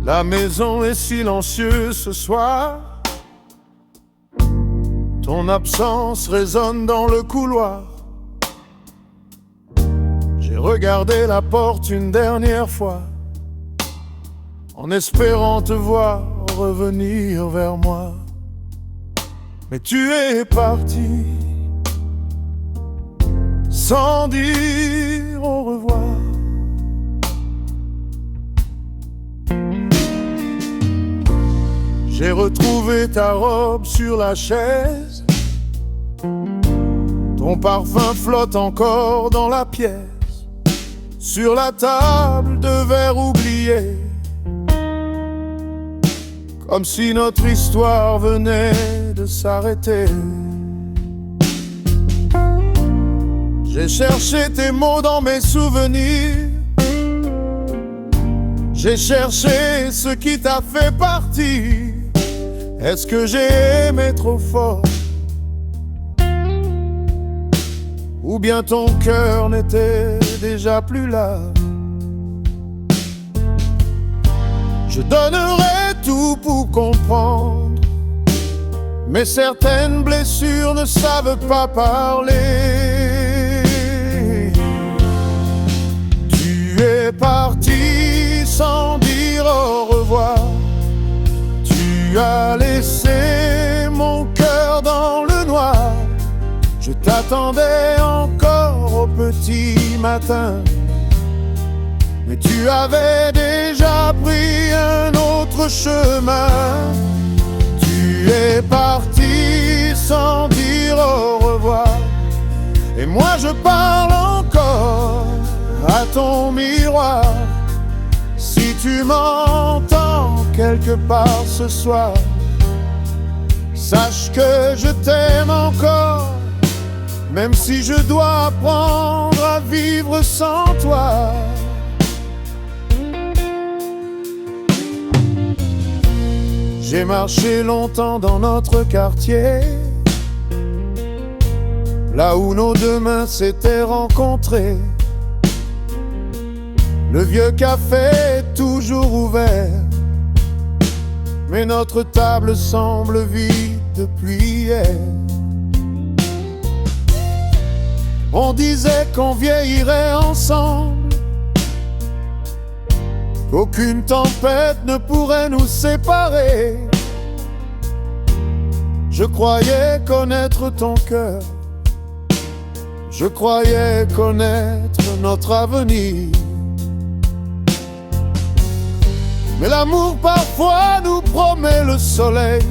La maison est silencieuse ce soir. Ton absence résonne dans le couloir. J'ai regardé la porte une dernière fois, en espérant te voir revenir vers moi. Mais tu es parti sans dire au revoir. J'ai retrouvé ta robe sur la chaise. Ton parfum flotte encore dans la pièce. Sur la table de verre oublié, comme si notre histoire venait de s'arrêter. J'ai cherché tes mots dans mes souvenirs. J'ai cherché ce qui t'a fait partir. Est-ce que j'ai aimé trop fort? Ou bien ton cœur n'était déjà plus là? Je donnerais tout pour comprendre, mais certaines blessures ne savent pas parler. Tu es parti sans dire au revoir. Tu as laissé mon cœur dans le noir. Je t'attendais encore au petit matin, mais tu avais déjà pris un autre chemin. Tu es parti sans dire au revoir, et moi je parle encore à ton miroir. Si tu m'entends quelque part ce soir, sache que je t'aime encore, même si je dois apprendre à vivre sans toi. J'ai marché longtemps dans notre quartier, là où nos deux mains s'étaient rencontrées. Le vieux café est toujours ouvert, mais notre table semble vide depuis hier. On disait qu'on vieillirait ensemble, qu'aucune tempête ne pourrait nous séparer. Je croyais connaître ton cœur, je croyais connaître notre avenir. Mais l'amour parfois nous promet le soleil,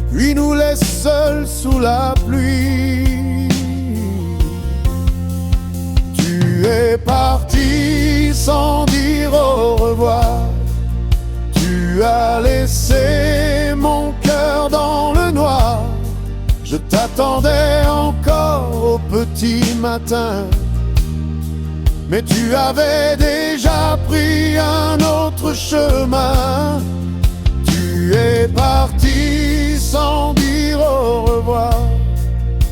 puis nous laisse seuls sous la pluie. Tu es parti sans dire au revoir. Tu as laissé mon cœur dans le noir. Je t'attendais encore au petit matin, mais tu avais déjà pris un autre chemin. Tu es parti sans dire au revoir,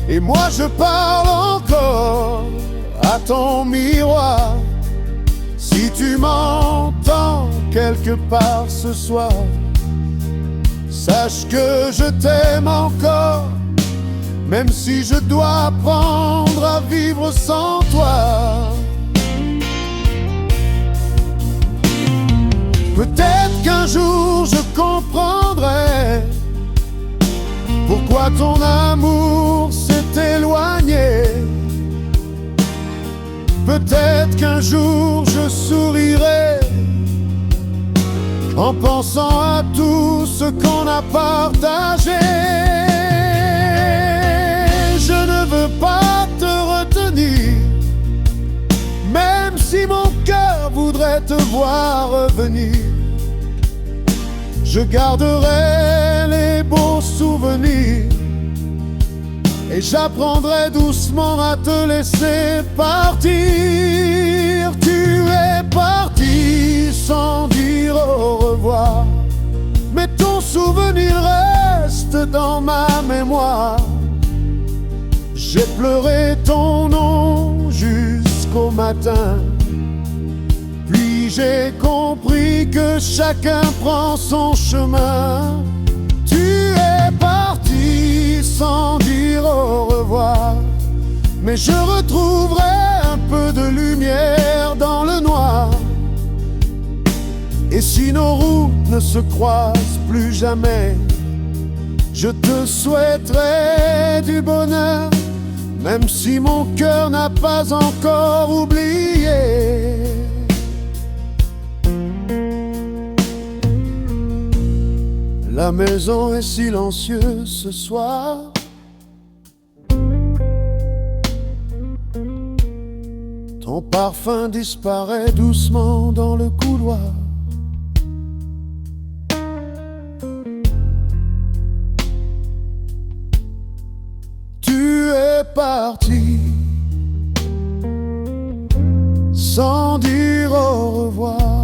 et moi je parle encore à ton miroir. Si tu m'entends quelque part ce soir, sache que je t'aime encore, même si je dois apprendre à vivre sans toi. Peut-être qu'un jour je comprendrai pourquoi ton amour s'est éloigné. Peut-être qu'un jour je sourirai en pensant à tout ce qu'on a partagé. Je ne veux pas te retenir, même si mon cœur voudrait te voir revenir. Je garderai les beaux souvenirs et j'apprendrai doucement à te laisser partir. Tu es parti sans dire au revoir, mais ton souvenir reste dans ma mémoire. J'ai pleuré ton nom jusqu'au matin, puis j'ai compris que chacun prend son chemin. Tu es parti sans dire au revoir, mais je retrouverai un peu de lumière dans le noir. Et si nos routes ne se croisent plus jamais, je te souhaiterai du bonheur, même si mon cœur n'a pas encore oublié. La maison est silencieuse ce soir. Ton parfum disparaît doucement dans le couloir. Tu es parti sans dire au revoir.